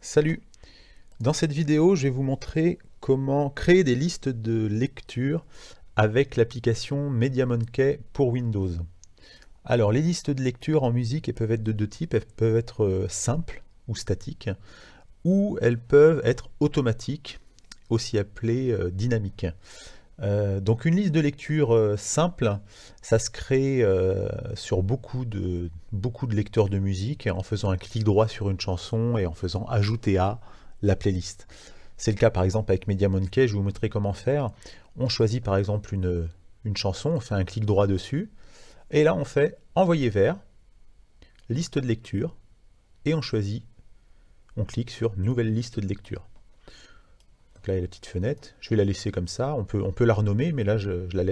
Salut! Dans cette vidéo, je vais vous montrer comment créer des listes de lecture avec l'application MediaMonkey pour Windows. Alors, les listes de lecture en musique, elles peuvent être de deux types. Elles peuvent être simples ou statiques, ou elles peuvent être automatiques, aussi appelées dynamiques. Donc une liste de lecture simple, ça se crée sur beaucoup de lecteurs de musique en faisant un clic droit sur une chanson et en faisant ajouter à la playlist. C'est le cas par exemple avec MediaMonkey, je vais vous montrer comment faire. On choisit par exemple une chanson, on fait un clic droit dessus, et là on fait envoyer vers, liste de lecture, et on clique sur nouvelle liste de lecture. Donc là, il y a la petite fenêtre. Je vais la laisser comme ça. On peut la renommer, mais là, je la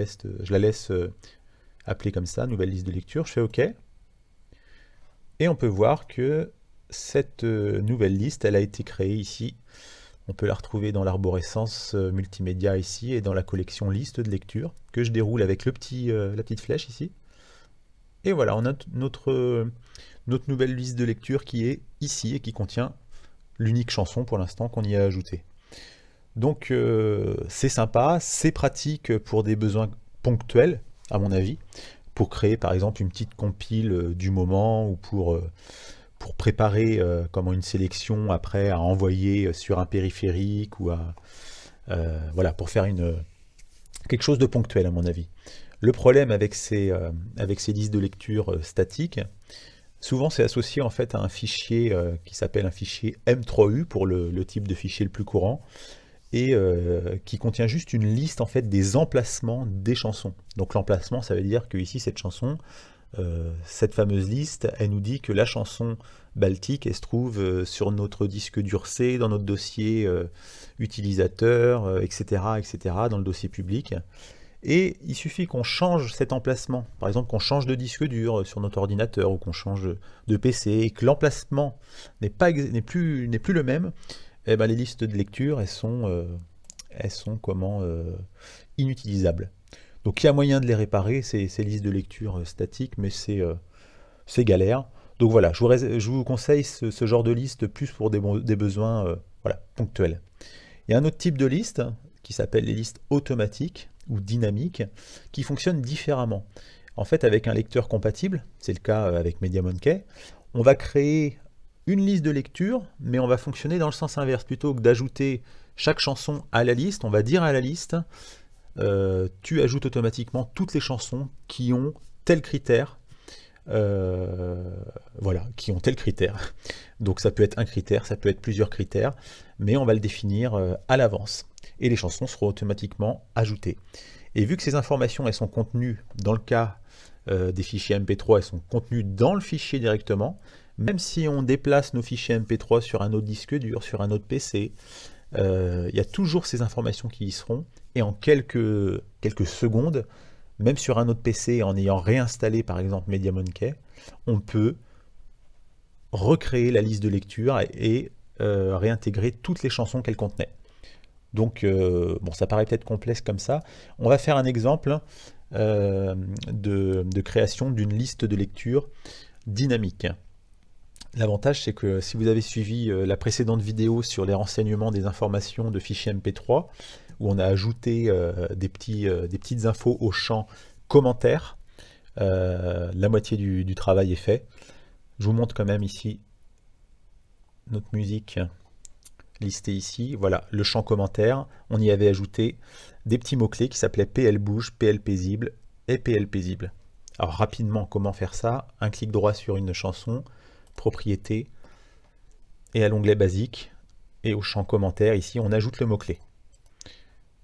laisse appeler comme ça, nouvelle liste de lecture. Je fais OK. Et on peut voir que cette nouvelle liste, elle a été créée ici. On peut la retrouver dans l'arborescence multimédia ici et dans la collection liste de lecture que je déroule avec la petite flèche ici. Et voilà, on a notre nouvelle liste de lecture qui est ici et qui contient l'unique chanson pour l'instant qu'on y a ajoutée. Donc c'est sympa, c'est pratique pour des besoins ponctuels, à mon avis, pour créer par exemple une petite compile du moment ou pour préparer comment une sélection après à envoyer sur un périphérique ou voilà, pour faire quelque chose de ponctuel à mon avis. Le problème avec ces listes de lecture statiques, souvent c'est associé en fait à un fichier qui s'appelle un fichier M3U pour le type de fichier le plus courant, et qui contient juste une liste en fait des emplacements des chansons. Donc l'emplacement, ça veut dire que ici cette chanson, cette fameuse liste, elle nous dit que la chanson Baltique, elle se trouve sur notre disque dur C, dans notre dossier utilisateur, etc., etc., dans le dossier public. Et il suffit qu'on change cet emplacement, par exemple qu'on change de disque dur sur notre ordinateur ou qu'on change de PC, et que l'emplacement n'est plus le même. Eh ben, les listes de lecture, elles sont inutilisables. Donc il y a moyen de les réparer, ces listes de lecture statiques, mais c'est galère. Donc voilà, je vous conseille ce genre de liste plus pour des besoins voilà, ponctuels. Il y a un autre type de liste qui s'appelle les listes automatiques ou dynamiques, qui fonctionnent différemment. En fait, avec un lecteur compatible, c'est le cas avec MediaMonkey, on va créer une liste de lecture, mais on va fonctionner dans le sens inverse. Plutôt que d'ajouter chaque chanson à la liste, on va dire à la liste, tu ajoutes automatiquement toutes les chansons qui ont tel critère. Voilà, qui ont tel critère. Donc ça peut être un critère, ça peut être plusieurs critères, mais on va le définir à l'avance. Et les chansons seront automatiquement ajoutées. Et vu que ces informations, elles sont contenues, dans le cas des fichiers MP3, elles sont contenues dans le fichier directement, même si on déplace nos fichiers MP3 sur un autre disque dur, sur un autre PC, il y a toujours ces informations qui y seront, et en quelques secondes, même sur un autre PC, en ayant réinstallé par exemple MediaMonkey, on peut recréer la liste de lecture et réintégrer toutes les chansons qu'elle contenait. Donc, bon, ça paraît peut-être complexe comme ça. On va faire un exemple de création d'une liste de lecture dynamique. L'avantage, c'est que si vous avez suivi la précédente vidéo sur les renseignements des informations de fichiers MP3, où on a ajouté des petites infos au champ commentaires, la moitié du travail est fait. Je vous montre quand même ici notre musique listée ici. Voilà, le champ commentaire. On y avait ajouté des petits mots-clés qui s'appelaient PL bouge, PL paisible et PL paisible. Alors rapidement, comment faire ça? Un clic droit sur une chanson, propriétés, et à l'onglet basique, et au champ commentaire, ici, on ajoute le mot-clé.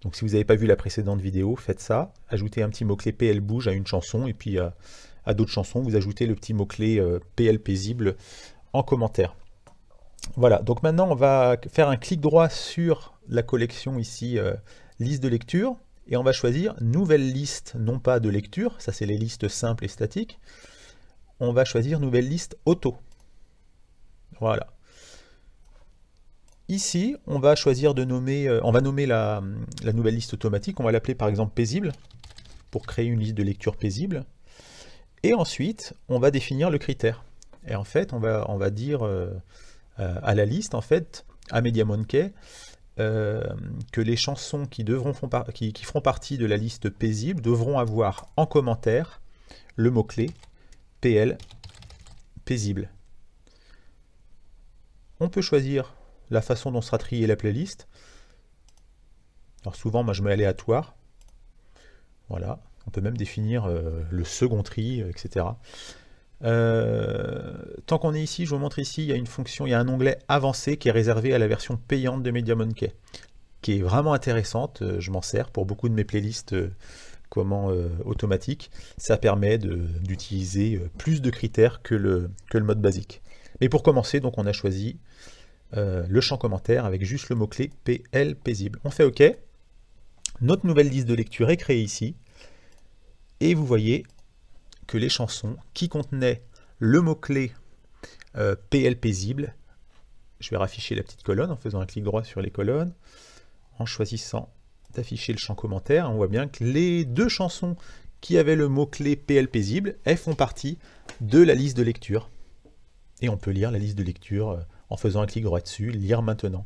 Donc si vous n'avez pas vu la précédente vidéo, faites ça, ajoutez un petit mot-clé PL bouge à une chanson, et puis à d'autres chansons, vous ajoutez le petit mot-clé PL paisible en commentaire. Voilà, donc maintenant on va faire un clic droit sur la collection ici, liste de lecture, et on va choisir nouvelle liste, non pas de lecture, ça c'est les listes simples et statiques, on va choisir nouvelle liste auto. Voilà. Ici, on va choisir de nommer, on va nommer la nouvelle liste automatique, on va l'appeler par exemple paisible, pour créer une liste de lecture paisible. Et ensuite, on va définir le critère. Et en fait, on va dire à la liste, en fait, à MediaMonkey, que les chansons qui feront partie de la liste paisible devront avoir en commentaire le mot-clé PL paisible. On peut choisir la façon dont sera triée la playlist. Alors souvent, moi je mets aléatoire. Voilà. On peut même définir le second tri, etc. Tant qu'on est ici, je vous montre ici, il y a une fonction, il y a un onglet avancé qui est réservé à la version payante de MediaMonkey, qui est vraiment intéressante. Je m'en sers pour beaucoup de mes playlists automatiques. Ça permet d'utiliser plus de critères que le mode basique. Mais pour commencer, donc on a choisi le champ commentaire avec juste le mot-clé PL paisible. On fait OK. Notre nouvelle liste de lecture est créée ici. Et vous voyez que les chansons qui contenaient le mot-clé PL paisible, je vais rafficher la petite colonne en faisant un clic droit sur les colonnes, en choisissant d'afficher le champ commentaire, on voit bien que les deux chansons qui avaient le mot-clé PL paisible, elles font partie de la liste de lecture. Et on peut lire la liste de lecture en faisant un clic droit dessus, lire maintenant.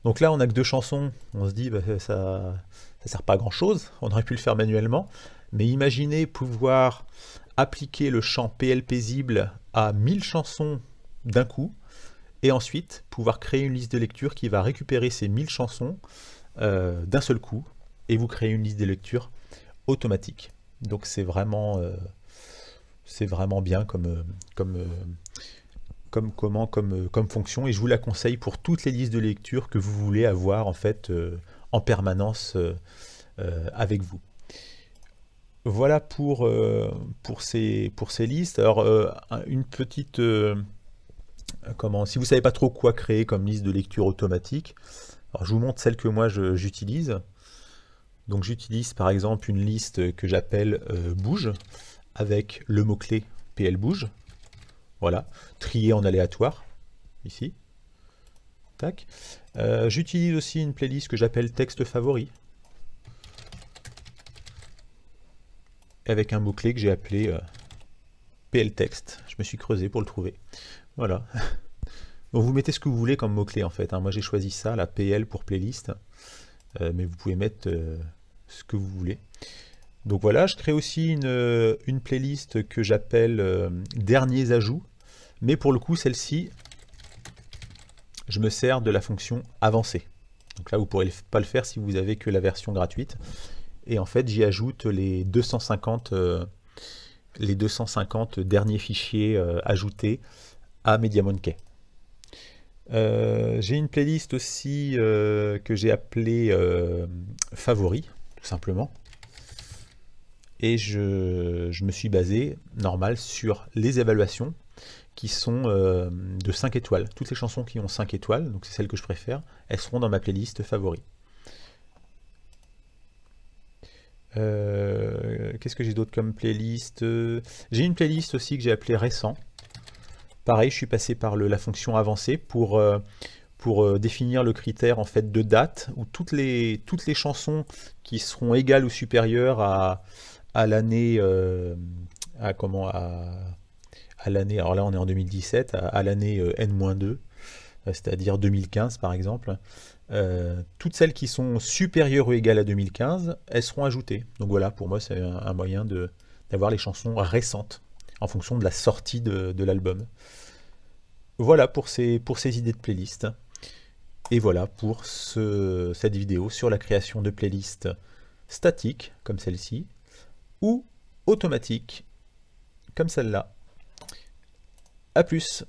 Donc là, on n'a que deux chansons, on se dit bah, ça ne sert pas à grand chose, on aurait pu le faire manuellement, mais imaginez pouvoir appliquer le champ PL paisible à 1000 chansons d'un coup, et ensuite pouvoir créer une liste de lecture qui va récupérer ces 1000 chansons d'un seul coup, et vous créez une liste de lecture automatique. Donc c'est vraiment bien comme fonction, et je vous la conseille pour toutes les listes de lecture que vous voulez avoir en fait en permanence avec vous. Voilà pour ces listes. Alors une petite si vous savez pas trop quoi créer comme liste de lecture automatique, alors je vous montre celle que moi j'utilise. Donc j'utilise par exemple une liste que j'appelle bouge, avec le mot-clé PL bouge. Voilà, trié en aléatoire, ici. Tac. J'utilise aussi une playlist que j'appelle texte favori, avec un mot-clé que j'ai appelé PL texte. Je me suis creusé pour le trouver. Voilà. Donc vous mettez ce que vous voulez comme mot-clé en fait. Moi j'ai choisi ça, la PL pour playlist. Mais vous pouvez mettre ce que vous voulez. Donc voilà, je crée aussi une playlist que j'appelle derniers ajouts. Mais pour le coup, celle-ci, je me sers de la fonction avancée. Donc là, vous ne pourrez pas le faire si vous n'avez que la version gratuite. Et en fait, j'y ajoute les 250 derniers fichiers ajoutés à MediaMonkey. J'ai une playlist aussi que j'ai appelée Favoris, tout simplement. Et je me suis basé, normal, sur les évaluations qui sont de 5 étoiles. Toutes les chansons qui ont 5 étoiles, donc c'est celles que je préfère, elles seront dans ma playlist Favoris. Qu'est-ce que j'ai d'autre comme playlist? J'ai une playlist aussi que j'ai appelée Récent. Pareil, je suis passé par la fonction avancée pour définir le critère en fait de date, où toutes les chansons qui seront égales ou supérieures à l'année à l'année, alors là on est en 2017, à l'année N-2, c'est-à-dire 2015 par exemple, toutes celles qui sont supérieures ou égales à 2015, elles seront ajoutées. Donc voilà, pour moi c'est un moyen d'avoir les chansons récentes, en fonction de la sortie de l'album. Voilà pour ces idées de playlist. Et voilà pour cette vidéo sur la création de playlists statiques, comme celle-ci, ou automatiques, comme celle-là. A plus!